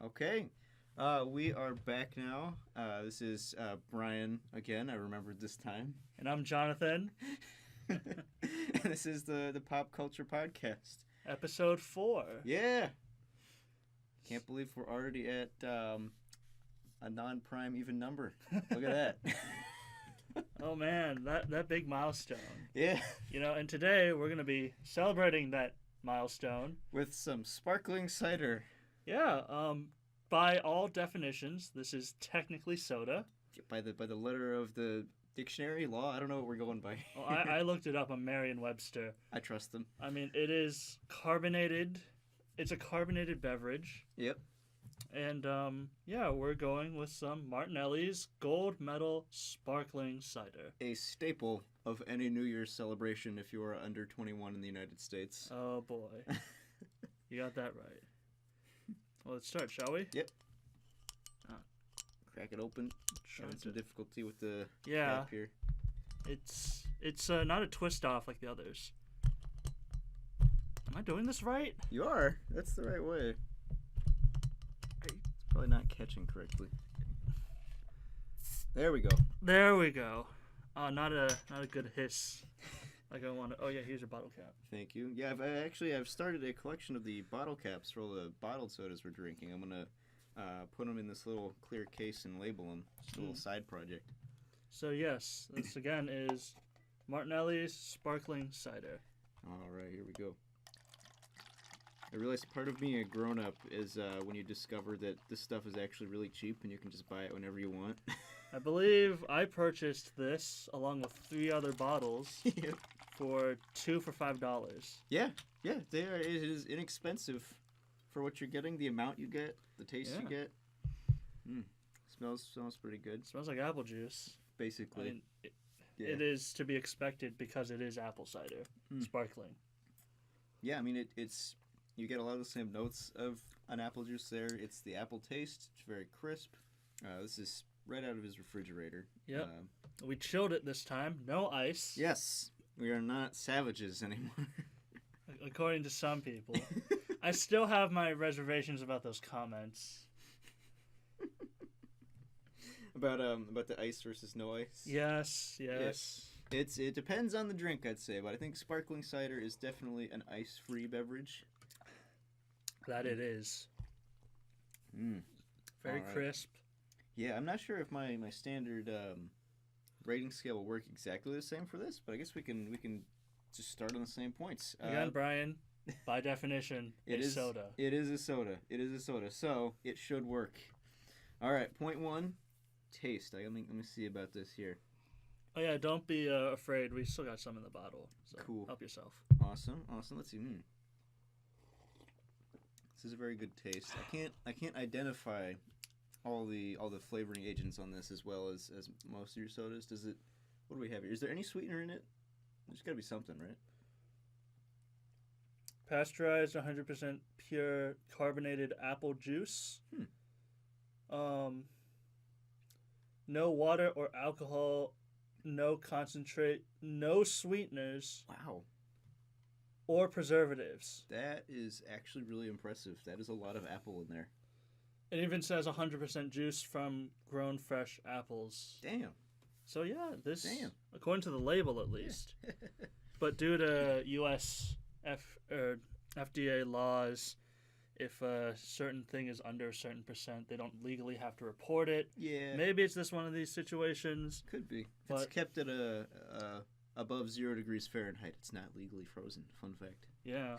Okay. We are back now. This is Brian again. I remembered this time. And I'm Jonathan. And this is the Pop Culture Podcast. Episode 4. Yeah. Can't believe we're already at a non-prime even number. Look at that. Oh man, that big milestone. Yeah. And today we're going to be celebrating that milestone. With some sparkling cider. Yeah, by all definitions, this is technically soda. By the letter of the dictionary law, I don't know what we're going by. Well, I looked it up on Merriam-Webster. I trust them. I mean, it is carbonated. It's a carbonated beverage. Yep. And, we're going with some Martinelli's Gold Medal Sparkling Cider. A staple of any New Year's celebration if you are under 21 in the United States. Oh, boy. You got that right. Well, let's start, shall we? Yep. Crack it open. Having some difficulty with the cap here. It's not a twist off like the others. Am I doing this right? You are. That's the right way. It's probably not catching correctly. There we go. There we go. Not a good hiss. Like I want to. Oh yeah, here's your bottle cap. Thank you. Yeah, I've started a collection of the bottle caps for all the bottled sodas we're drinking. I'm gonna put them in this little clear case and label them. Just a little side project. So yes, this again is Martinelli's Sparkling Cider. All right, here we go. I realized part of being a grown-up is when you discover that this stuff is actually really cheap and you can just buy it whenever you want. I believe I purchased this along with 3 other bottles for $2 for $5. Yeah, it is inexpensive for what you're getting, the amount you get, the taste you get. Smells pretty good. Smells like apple juice. Basically. I mean, it is to be expected because it is apple cider, sparkling. Yeah, I mean it's you get a lot of the same notes of an apple juice there. It's the apple taste. It's very crisp. This is right out of his refrigerator. Yep. We chilled it this time. No ice. Yes. We are not savages anymore. According to some people. I still have my reservations about those comments. About the ice versus no ice? Yes. It depends on the drink, I'd say, but I think sparkling cider is definitely an ice-free beverage. That it is. Very crisp. Yeah, I'm not sure if my standard rating scale will work exactly the same for this, but I guess we can just start on the same points. Again, Brian, by definition, it is soda. It is a soda, so it should work. All right, point 1, taste. Let me see about this here. Oh yeah, don't be afraid. We still got some in the bottle, so cool. Help yourself. Awesome. Let's see. This is a very good taste. I can't identify all the flavoring agents on this as well as most of your sodas. What do we have here? Is there any sweetener in it? There's got to be something, right? Pasteurized, 100% pure carbonated apple juice. No water or alcohol, no concentrate, no sweeteners. Wow. Or preservatives. That is actually really impressive. That is a lot of apple in there. It even says 100% juice from grown fresh apples. Damn. So yeah, according to the label at least. Yeah. But due to U.S. FDA laws, if a certain thing is under a certain percent, they don't legally have to report it. Yeah. Maybe it's this one of these situations. Could be. If it's kept at above 0 degrees Fahrenheit, it's not legally frozen. Fun fact. Yeah.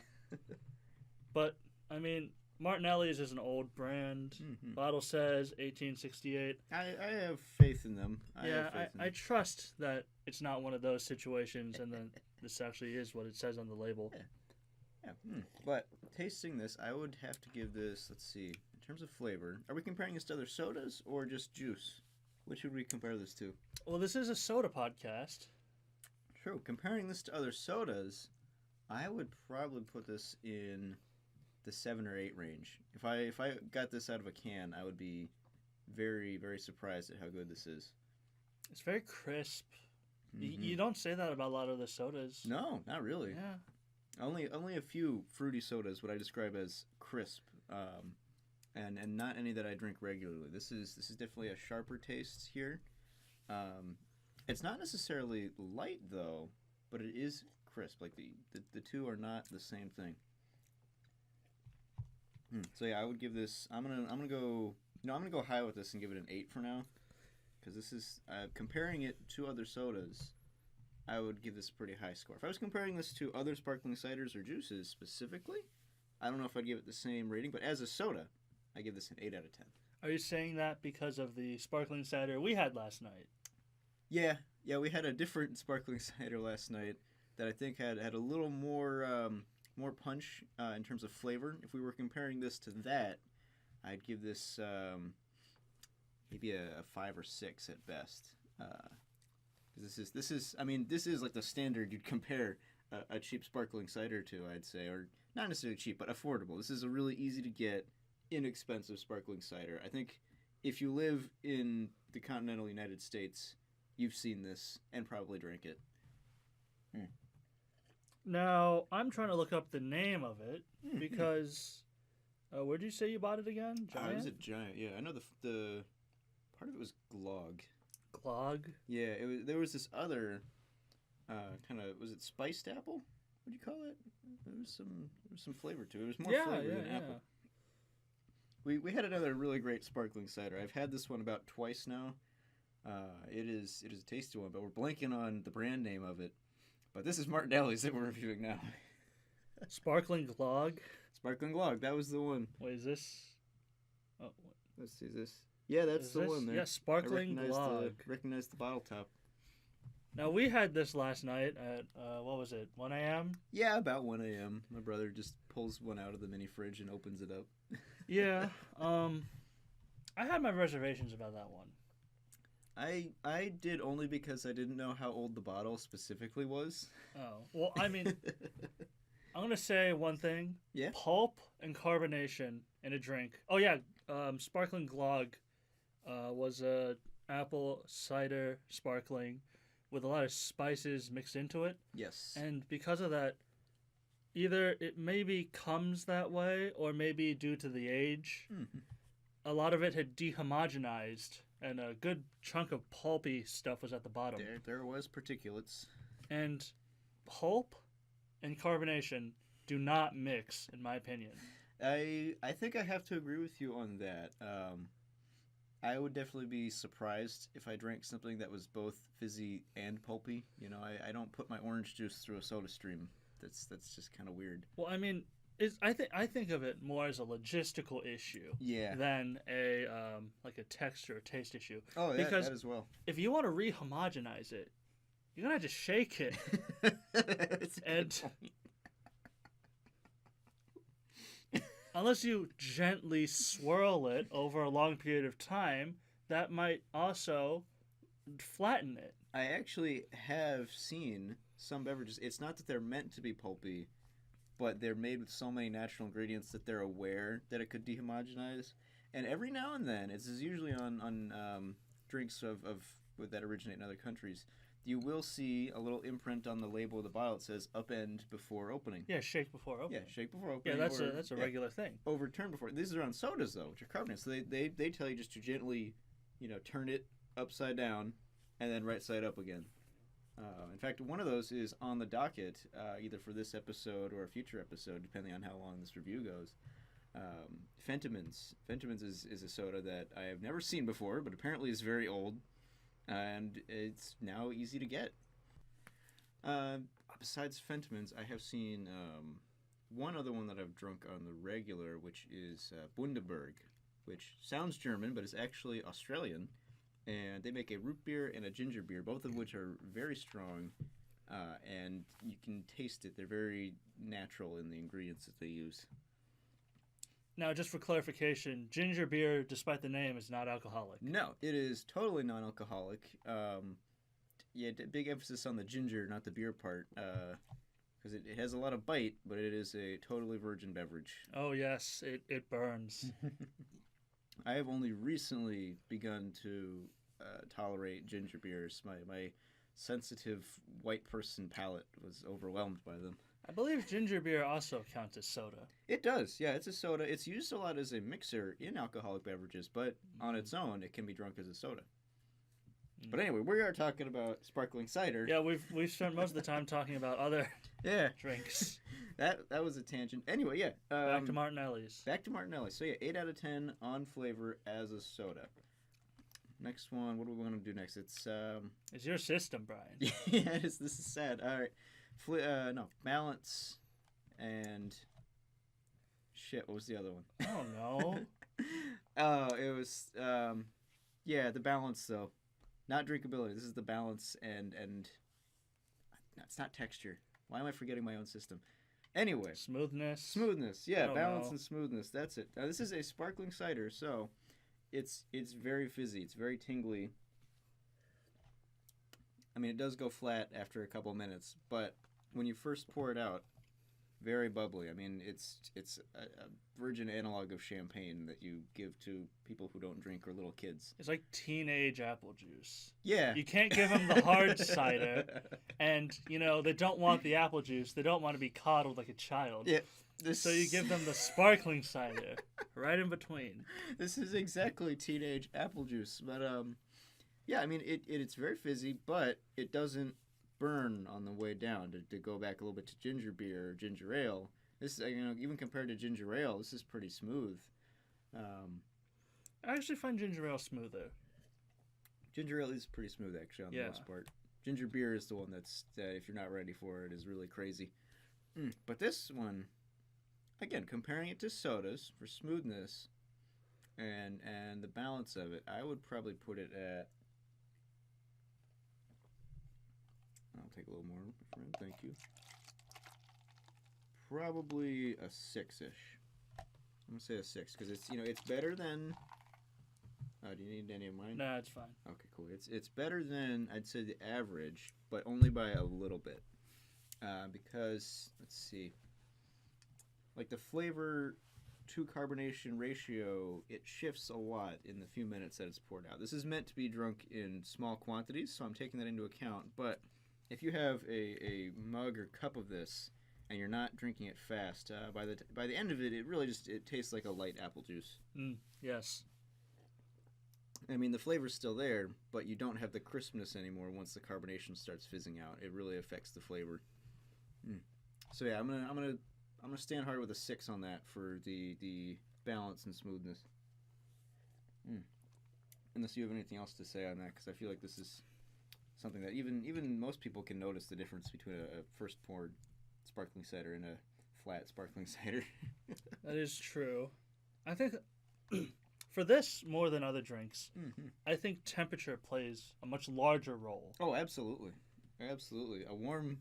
But, I mean, Martinelli's is an old brand. Bottle says 1868. I have faith in them. I trust that it's not one of those situations and then this actually is what it says on the label. Yeah. But tasting this, I would have to give this, let's see, in terms of flavor, are we comparing this to other sodas or just juice? Which would we compare this to? Well, this is a soda podcast. True. Comparing this to other sodas, I would probably put this in the 7 or 8 range. If I got this out of a can, I would be very, very surprised at how good this is. It's very crisp. You don't say that about a lot of the sodas. No, not really. Yeah. Only a few fruity sodas would I describe as crisp. and not any that I drink regularly. This is definitely a sharper taste here. It's not necessarily light though, but it is crisp. Like the two are not the same thing. So yeah, I would give this. I'm gonna go. I'm gonna go high with this and give it an 8 for now, because this is comparing it to other sodas. I would give this a pretty high score. If I was comparing this to other sparkling ciders or juices specifically, I don't know if I'd give it the same rating. But as a soda, I give this an 8 out of 10. Are you saying that because of the sparkling cider we had last night? Yeah, we had a different sparkling cider last night that I think had a little more punch in terms of flavor. If we were comparing this to that, I'd give this maybe a 5 or 6 at best. This is like the standard you'd compare a cheap sparkling cider to, I'd say, or not necessarily cheap, but affordable. This is a really easy to get, inexpensive sparkling cider. I think if you live in the continental United States, you've seen this and probably drank it. Now, I'm trying to look up the name of it because where did you say you bought it again? Giant? It was a Giant. Yeah, I know the part of it was Glog. Glog? Yeah, there was this other kind of, was it spiced apple? What do you call it? There was some flavor to it. It was more flavor than apple. We had another really great sparkling cider. I've had this one about twice now. It is a tasty one, but we're blanking on the brand name of it. But this is Martinelli's that we're reviewing now. Sparkling Glog? Sparkling Glog, that was the one. Wait, is this? Oh, let's see this. Yeah, that's the one there. Yeah, Sparkling Glog. Recognize the bottle top. Now, we had this last night at, what was it, 1 a.m.? Yeah, about 1 a.m. My brother just pulls one out of the mini fridge and opens it up. Yeah, I had my reservations about that one. I did only because I didn't know how old the bottle specifically was. Oh, well, I mean, I'm going to say one thing. Yeah? Pulp and carbonation in a drink. Oh, yeah, Sparkling Glog was a apple cider sparkling with a lot of spices mixed into it. Yes. And because of that, either it maybe comes that way or maybe due to the age, a lot of it had dehomogenized and a good chunk of pulpy stuff was at the bottom. There was particulates. And pulp and carbonation do not mix, in my opinion. I think I have to agree with you on that. I would definitely be surprised if I drank something that was both fizzy and pulpy. You know, I don't put my orange juice through a soda stream. That's just kind of weird. Well, I mean, I think of it more as a logistical issue than a like a texture or taste issue. Oh, because that as well. If you want to rehomogenize it, you're gonna have to shake it. And unless you gently swirl it over a long period of time, that might also flatten it. I actually have seen some beverages. It's not that they're meant to be pulpy, but they're made with so many natural ingredients that they're aware that it could dehomogenize. And every now and then, it's usually on drinks that originate in other countries, you will see a little imprint on the label of the bottle that says upend before opening. Yeah, shake before opening. Yeah, shake before opening. Yeah, that's a regular thing. Overturn before. These are on sodas, though, which are carbonated. So they tell you just to gently, turn it upside down and then right side up again. In fact, one of those is on the docket, either for this episode or a future episode, depending on how long this review goes. Fentimans. Fentimans is a soda that I have never seen before, but apparently is very old, and it's now easy to get. Besides Fentimans, I have seen one other one that I've drunk on the regular, which is Bundaberg, which sounds German, but is actually Australian. And they make a root beer and a ginger beer, both of which are very strong, and you can taste it. They're very natural in the ingredients that they use. Now, just for clarification, ginger beer, despite the name, is not alcoholic. No, it is totally non-alcoholic. Big emphasis on the ginger, not the beer part, because it has a lot of bite, but it is a totally virgin beverage. Oh, yes, it burns. I have only recently begun to tolerate ginger beers. My sensitive white person palate was overwhelmed by them. I believe ginger beer also counts as soda. It does. Yeah, it's a soda. It's used a lot as a mixer in alcoholic beverages, but on its own, it can be drunk as a soda. But anyway, we are talking about sparkling cider. Yeah, we've spent most of the time talking about other drinks. That was a tangent. Anyway, yeah. Back to Martinelli's. Back to Martinelli. So yeah, 8 out of 10 on flavor as a soda. Next one, what do we want to do next? It's your system, Brian. Yeah, this is sad. All right, balance and shit. What was the other one? Oh no. It was the balance though. Not drinkability. This is the balance and it's not texture. Why am I forgetting my own system? Anyway. Smoothness. Yeah, balance and smoothness. That's it. Now, this is a sparkling cider, so it's very fizzy. It's very tingly. I mean, it does go flat after a couple minutes, but when you first pour it out, very bubbly. I mean, it's a virgin analog of champagne that you give to people who don't drink or little kids. It's like teenage apple juice. Yeah. You can't give them the hard cider, and, they don't want the apple juice. They don't want to be coddled like a child. Yeah. So you give them the sparkling cider, right in between. This is exactly teenage apple juice. But, yeah, I mean, it's very fizzy, but it doesn't burn on the way down. To go back a little bit to ginger beer or ginger ale, this even compared to ginger ale, this is pretty smooth. I actually find ginger ale smoother. Ginger ale is pretty smooth actually on the most part. Ginger beer is the one that if you're not ready for it is really crazy. But this one, again, comparing it to sodas for smoothness and the balance of it, I would probably put it at, I'll take a little more, my friend. Thank you. Probably a 6-ish. I'm gonna say a 6 because it's better than. Do you need any of mine? Nah, it's fine. Okay, cool. It's better than I'd say the average, but only by a little bit. Because let's see, like the flavor to carbonation ratio, it shifts a lot in the few minutes that it's poured out. This is meant to be drunk in small quantities, so I'm taking that into account. But if you have a mug or cup of this and you're not drinking it fast, by the end of it, it really it tastes like a light apple juice. Yes. I mean, the flavor's still there, but you don't have the crispness anymore once the carbonation starts fizzing out. It really affects the flavor. So yeah, I'm gonna stand hard with a 6 on that for the balance and smoothness. Unless you have anything else to say on that, because I feel like this is something that even most people can notice the difference between a first poured sparkling cider and a flat sparkling cider. That is true. I think for this more than other drinks, I think temperature plays a much larger role. Oh, absolutely. A warm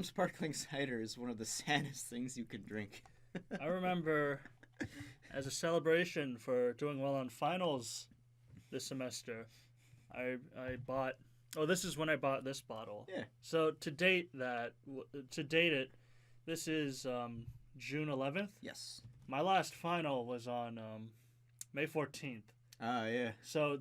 sparkling cider is one of the saddest things you can drink. I remember as a celebration for doing well on finals this semester, I bought. Oh, this is when I bought this bottle. Yeah. So to date it, this is June 11th. Yes. My last final was on May 14th. Ah, yeah. So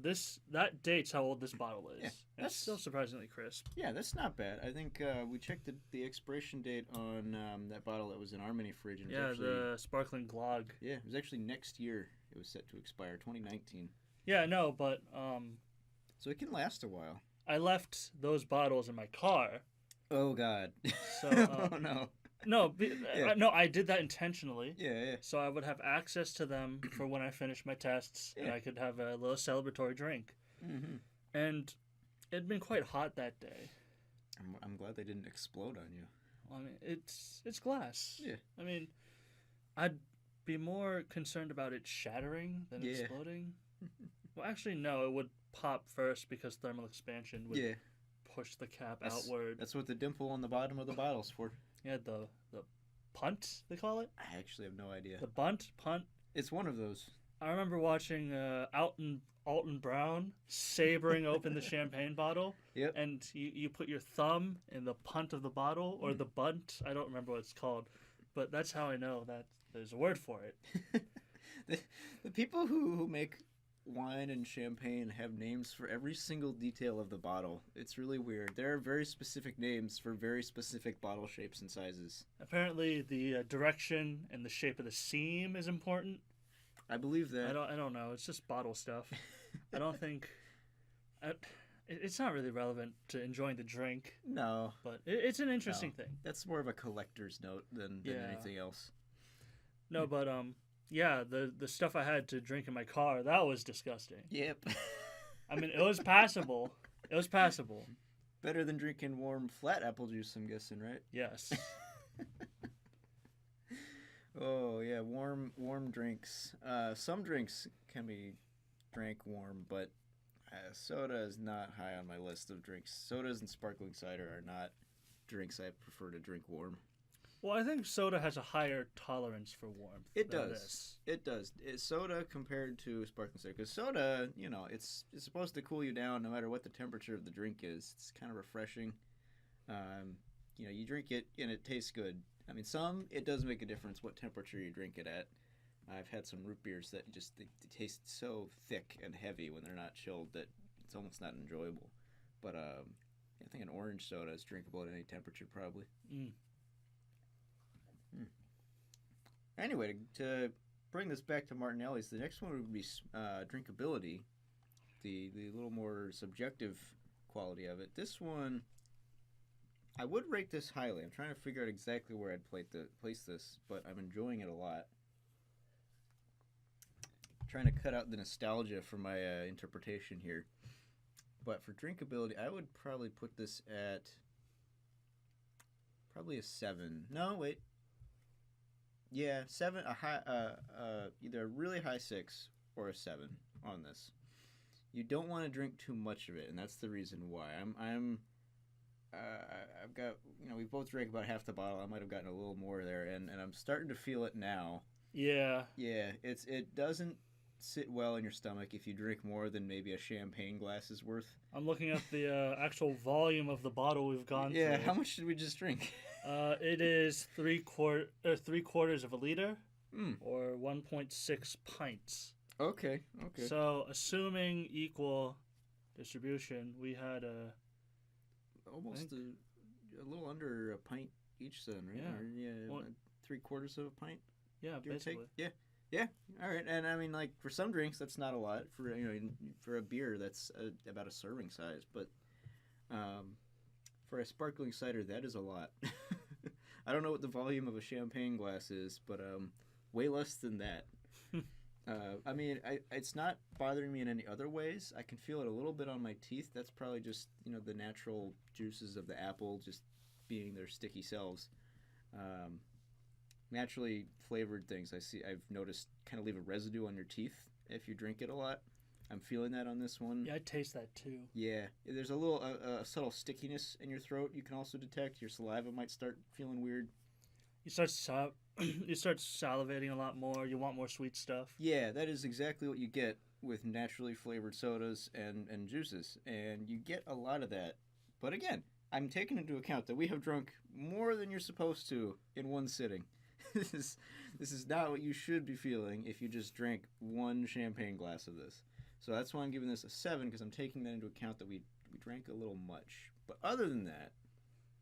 that dates how old this bottle is. Yeah, It's still surprisingly crisp. Yeah, that's not bad. I think we checked the expiration date on that bottle that was in our mini fridge. And the sparkling glog. Yeah, it was actually next year. It was set to expire, 2019. Yeah, no, but so it can last a while. I left those bottles in my car. Oh God. So oh no. No, I did that intentionally. Yeah. So I would have access to them for when I finish my tests, and I could have a little celebratory drink. And it'd been quite hot that day. I'm glad they didn't explode on you. I mean, it's glass. Yeah. I mean, I'd be more concerned about it shattering than exploding. Well, actually, no, it would pop first because thermal expansion would push the cap outward. That's what the dimple on the bottom of the bottle's for. Yeah, the punt, they call it? I actually have no idea. The punt? It's one of those. I remember watching Alton Brown sabering open the champagne bottle. Yep. And you put your thumb in the punt of the bottle, or the bunt. I don't remember what it's called. But that's how I know that there's a word for it. The people who make wine and champagne have names for every single detail of the bottle. It's really weird. There are very specific names for very specific bottle shapes and sizes. Apparently, the direction and the shape of the seam is important. I believe that. I don't know. It's just bottle stuff. I don't think. It's not really relevant to enjoying the drink. No. But it's an interesting thing. That's more of a collector's note than anything else. No, but yeah, the stuff I had to drink in my car, that was disgusting. Yep. I mean, it was passable. It was passable. Better than drinking warm flat apple juice, I'm guessing, right? Yes. Oh, yeah, warm drinks. Some drinks can be drank warm, but soda is not high on my list of drinks. Sodas and sparkling cider are not drinks I prefer to drink warm. Well, I think soda has a higher tolerance for warmth. It does. It does. Soda compared to sparkling cider, because soda, it's supposed to cool you down no matter what the temperature of the drink is. It's kind of refreshing. You drink it and it tastes good. I mean, it does make a difference what temperature you drink it at. I've had some root beers that they taste so thick and heavy when they're not chilled that it's almost not enjoyable. But I think an orange soda is drinkable at any temperature, probably. Anyway, to bring this back to Martinelli's, the next one would be drinkability, the little more subjective quality of it. This one, I would rate this highly. I'm trying to figure out exactly where I'd place this, but I'm enjoying it a lot. Trying to cut out the nostalgia for my interpretation here. But for drinkability, I would probably put this at probably a 7. No, wait. Yeah, 7. Either a really high 6 or a 7 on this. You don't want to drink too much of it, and that's the reason why. I've got, we both drank about half the bottle. I might have gotten a little more there, and I'm starting to feel it now. Yeah. Yeah, it doesn't sit well in your stomach if you drink more than maybe a champagne glass is worth. I'm looking at the actual volume of the bottle we've gone through. Yeah, how much did we just drink? It is 3/4 of a liter, or 1.6 pints. Okay. So, assuming equal distribution, we had almost a little under a pint each, then, right? Yeah. 3/4 of a pint. Yeah, basically. Yeah. All right, and I mean, like, for some drinks, that's not a lot. For a beer, that's about a serving size. But for a sparkling cider, that is a lot. I don't know what the volume of a champagne glass is, but way less than that. I mean, it's not bothering me in any other ways. I can feel it a little bit on my teeth. That's probably just the natural juices of the apple just being their sticky selves. Naturally flavored things I've noticed kind of leave a residue on your teeth if you drink it a lot. I'm feeling that on this one. Yeah, I taste that too. Yeah, there's a little subtle stickiness in your throat you can also detect. Your saliva might start feeling weird. You start salivating a lot more. You want more sweet stuff. Yeah, that is exactly what you get with naturally flavored sodas and juices, and you get a lot of that. But again, I'm taking into account that we have drunk more than you're supposed to in one sitting. This is not what you should be feeling if you just drank one champagne glass of this. So that's why I'm giving this a 7, because I'm taking that into account that we drank a little much. But other than that,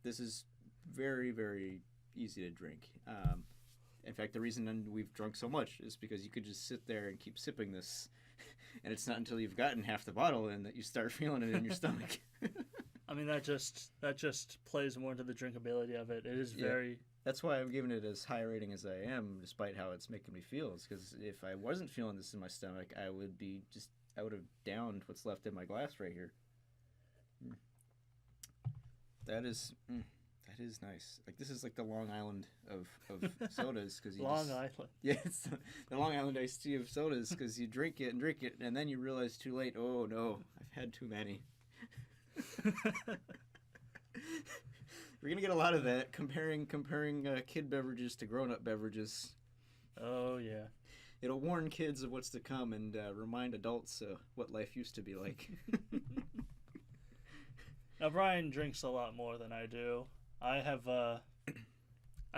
this is very, very easy to drink. In fact, the reason we've drunk so much is because you could just sit there and keep sipping this, and it's not until you've gotten half the bottle in that you start feeling it in your stomach. I mean, that just plays more into the drinkability of it. It is very... That's why I'm giving it as high a rating as I am, despite how it's making me feel. It's because if I wasn't feeling this in my stomach, I would have downed what's left in my glass right here. That is nice. Like, this is like the Long Island of sodas, because Long Island. Yeah, it's the Long Island iced tea of sodas, because you drink it, and then you realize too late, oh no, I've had too many. We're gonna get a lot of that comparing kid beverages to grown-up beverages. Oh yeah. It'll warn kids of what's to come and remind adults what life used to be like. Now Brian drinks a lot more than I do. I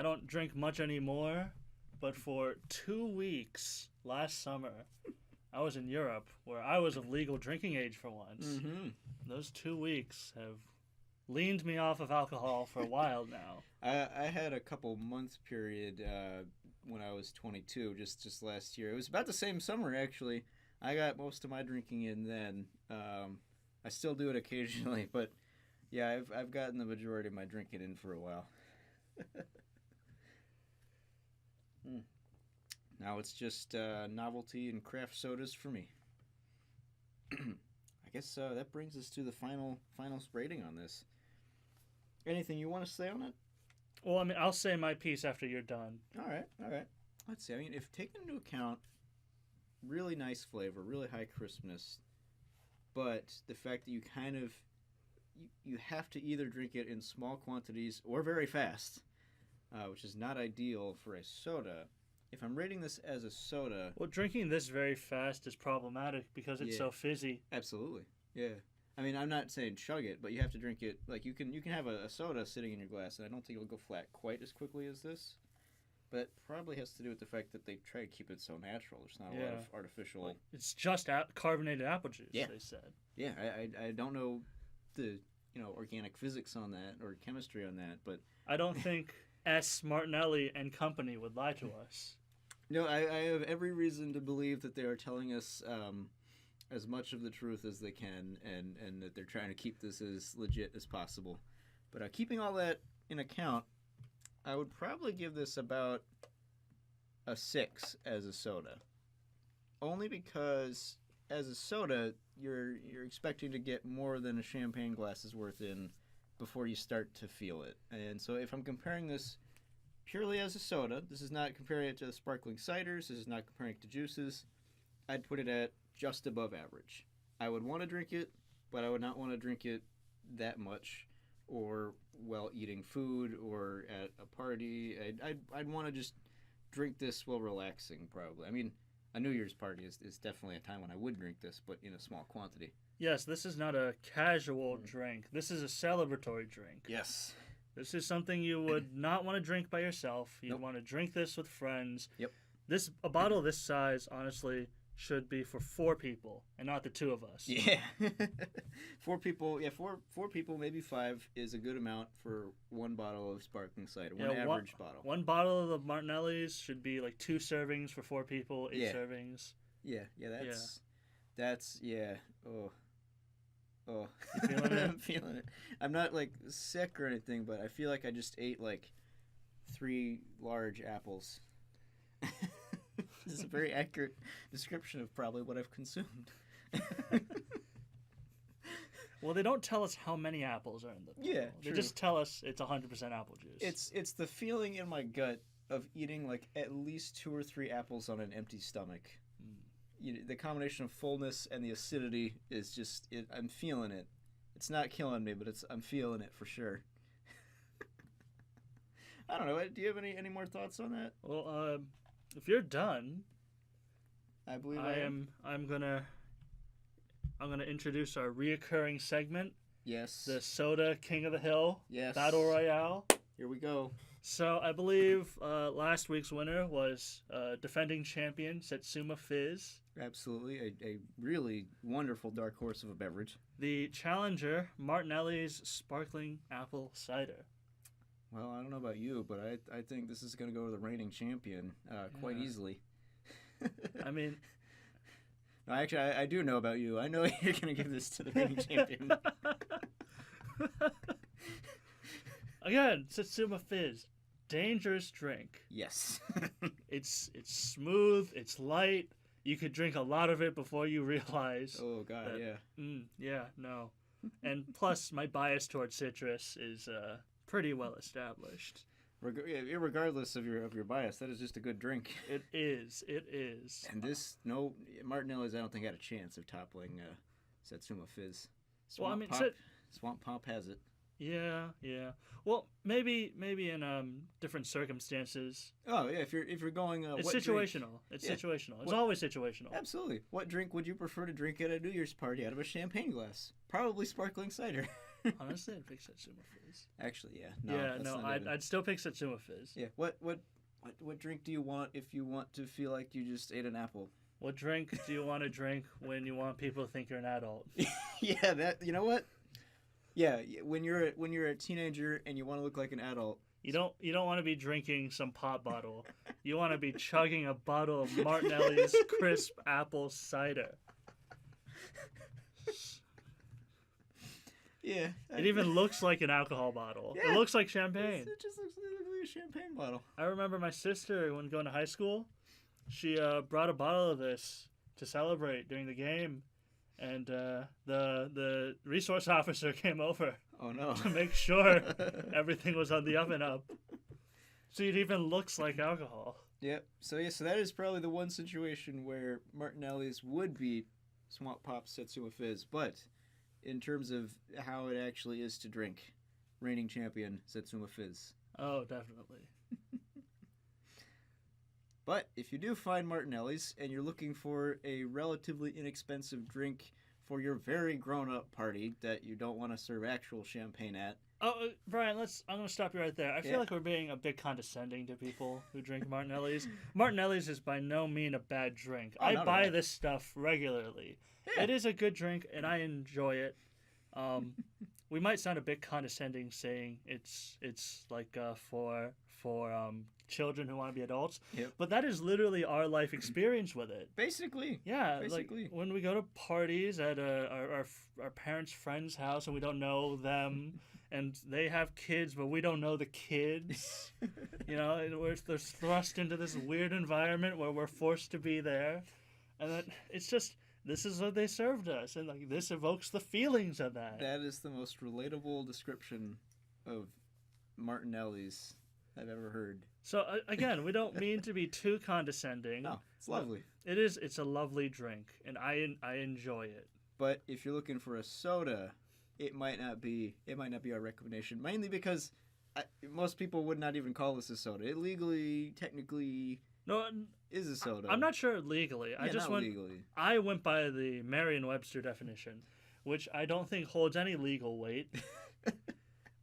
don't drink much anymore, but for 2 weeks last summer, I was in Europe, where I was of legal drinking age for once. Mm-hmm. Those 2 weeks have leaned me off of alcohol for a while now. I had a couple months period when I was 22, just last year. It was about the same summer, actually. I got most of my drinking in then. I still do it occasionally, but yeah, I've gotten the majority of my drinking in for a while. Now it's just novelty and craft sodas for me. I guess that brings us to the final rating on this. Anything you want to say on it? Well, I mean, I'll say my piece after you're done. All right. Let's see. I mean, if taken into account, really nice flavor, really high crispness, but the fact that you kind of you have to either drink it in small quantities or very fast, which is not ideal for a soda. If I'm rating this as a soda, well, drinking this very fast is problematic because it's so fizzy. Absolutely, yeah. I mean, I'm not saying chug it, but you have to drink it. Like you can have a soda sitting in your glass, and I don't think it'll go flat quite as quickly as this. But it probably has to do with the fact that they try to keep it so natural. There's not a lot of artificial. It's just carbonated apple juice. They said. Yeah, I don't know the organic physics on that or chemistry on that, but I don't think S. Martinelli and company would lie to us. No, I have every reason to believe that they are telling us as much of the truth as they can, and that they're trying to keep this as legit as possible. But keeping all that in account, I would probably give this about a 6 as a soda. Only because as a soda, you're expecting to get more than a champagne glass's worth in before you start to feel it. And so if I'm comparing this purely as a soda, this is not comparing it to sparkling ciders, this is not comparing it to juices, I'd put it at just above average. I would want to drink it, but I would not want to drink it that much or while eating food or at a party. I'd want to just drink this while relaxing, probably. I mean, a New Year's party is definitely a time when I would drink this, but in a small quantity. Yes, this is not a casual drink. This is a celebratory drink. Yes. This is something you would not want to drink by yourself. You'd want to drink this with friends. Yep. A bottle this size, honestly, should be for 4 people and not the 2 of us. Yeah. 4 people, four people, maybe 5 is a good amount for one bottle of sparkling cider, one average bottle. One bottle of the Martinellis should be like 2 servings for 4 people, 8 servings. Yeah, that's Oh. You feeling it? I'm feeling it. I'm not like sick or anything, but I feel like I just ate like 3 large apples. This is a very accurate description of probably what I've consumed. Well, they don't tell us how many apples are in the bottle. Yeah, They just tell us it's 100% apple juice. It's the feeling in my gut of eating like at least 2 or 3 apples on an empty stomach. The combination of fullness and the acidity is just I'm feeling it. It's not killing me, but I'm feeling it for sure. I don't know. Do you have any more thoughts on that? Well, if you're done, I believe I am. I'm gonna introduce our reoccurring segment. Yes. The Soda King of the Hill. Yes. Battle Royale. Here we go. So I believe last week's winner was defending champion Satsuma Fizz. Absolutely, a really wonderful dark horse of a beverage. The challenger, Martinelli's Sparkling Apple Cider. Well, I don't know about you, but I think this is going to go to the reigning champion quite easily. I mean... No, actually, I do know about you. I know you're going to give this to the reigning champion. Again, Satsuma Fizz. Dangerous drink. Yes. It's smooth, it's light. You could drink a lot of it before you realize. Oh, God, yeah. No. And plus, my bias towards citrus is pretty well established. Regardless of your bias, that is just a good drink. It is. And Martinelli's I don't think had a chance of toppling Satsuma Fizz. Swamp Pop has it. Yeah. Well, maybe in different circumstances. Oh yeah, if you're going, it's situational. It's situational. It's always situational. Absolutely. What drink would you prefer to drink at a New Year's party out of a champagne glass? Probably sparkling cider. Honestly, I'd pick Satsuma Fizz. Actually, yeah. I'd still pick Satsuma Fizz. Yeah. What drink do you want if you want to feel like you just ate an apple? What drink do you want to drink when you want people to think you're an adult? Yeah, that you know what? Yeah, when you're a teenager and you want to look like an adult, You don't want to be drinking some pop bottle. You want to be chugging a bottle of Martinelli's crisp apple cider. Yeah. It even looks like an alcohol bottle. Yeah. It looks like champagne. It just looks like a champagne bottle. I remember my sister, when going to high school, she brought a bottle of this to celebrate during the game. And the resource officer came over Oh, no. to make sure everything was on the up and up. So it even looks like alcohol. Yep. So that is probably the one situation where Martinelli's would beat Swamp Pop's Satsuma Fizz. But in terms of how it actually is to drink, reigning champion Satsuma Fizz. Oh, definitely. But if you do find Martinelli's and you're looking for a relatively inexpensive drink for your very grown-up party that you don't want to serve actual champagne at. Oh, Brian, I'm going to stop you right there. I feel Yeah. like we're being a bit condescending to people who drink Martinelli's. Martinelli's is by no mean a bad drink. Oh, I not at buy all. this stuff regularly. Yeah. It is a good drink, and I enjoy it. We might sound a bit condescending saying it's like for children who want to be adults, Yep. but that is literally our life experience with it. Basically. Yeah, Basically. like when we go to parties at our parents' friend's house and we don't know them, and they have kids but we don't know the kids. You know, they're thrust into this weird environment where we're forced to be there, and then it's just. This is what they served us, and like this evokes the feelings of that. That is the most relatable description of Martinelli's I've ever heard. So again, we don't mean to be too condescending. No, it's lovely. It's a lovely drink, and I enjoy it. But if you're looking for a soda, it might not be our recommendation. Mainly because most people would not even call this a soda. It legally, technically, No, is a soda. I'm not sure legally. Yeah, not legally. I went by the Merriam-Webster definition, which I don't think holds any legal weight.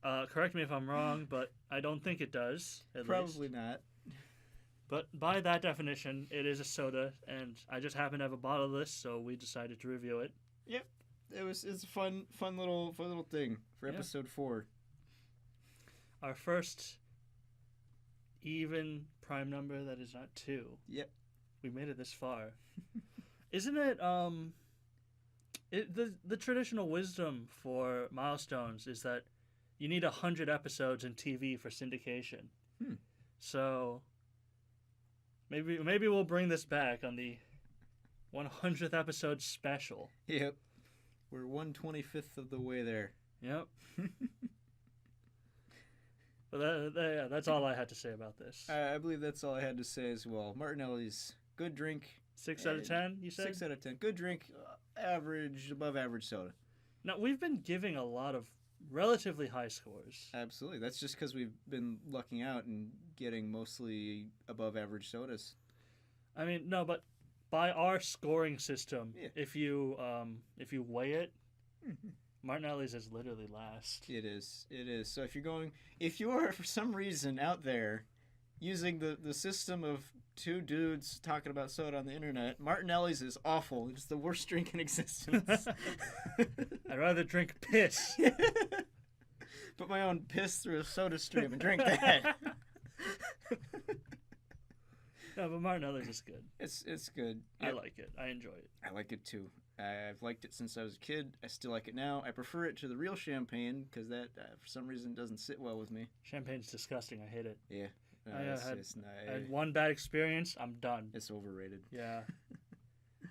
Correct me if I'm wrong, but I don't think it does. Probably not. But by that definition, it is a soda, and I just happen to have a bottle of this, so we decided to review it. Yep, it's a fun little thing for episode 4. Our first even prime number that is not 2. Yep. We made it this far. Isn't it the traditional wisdom for milestones is that you need 100 episodes in TV for syndication. So maybe we'll bring this back on the 100th episode special. Yep. We're 1/25th of the way there. Yep. But that's all I had to say about this. I believe that's all I had to say as well. Martinelli's good drink. 6 out of 10, you said? 6 out of 10. Good drink. Average, above average soda. Now, we've been giving a lot of relatively high scores. Absolutely. That's just because we've been lucking out and getting mostly above average sodas. I mean, no, but by our scoring system, Yeah. if you weigh it, Martinelli's is literally last. It is. So if you are for some reason out there using the system of two dudes talking about soda on the internet, Martinelli's is awful. It's the worst drink in existence. I'd rather drink piss. Put my own piss through a soda stream and drink that. No, but Martinelli's is good. It's good. I like it. I enjoy it. I like it too. I've liked it since I was a kid. I still like it now. I prefer it to the real champagne because that, for some reason, doesn't sit well with me. Champagne's disgusting. I hate it. Yeah. I had one bad experience. I'm done. It's overrated. Yeah.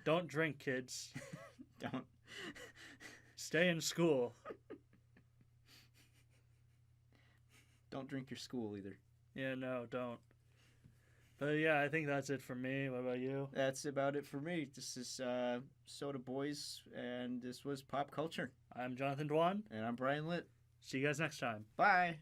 Don't drink, kids. Don't. Stay in school. Don't drink your school either. Yeah, no, don't. But yeah, I think that's it for me. What about you? That's about it for me. This is Soda Boys, and this was Pop Culture. I'm Jonathan Dwan. And I'm Brian Litt. See you guys next time. Bye.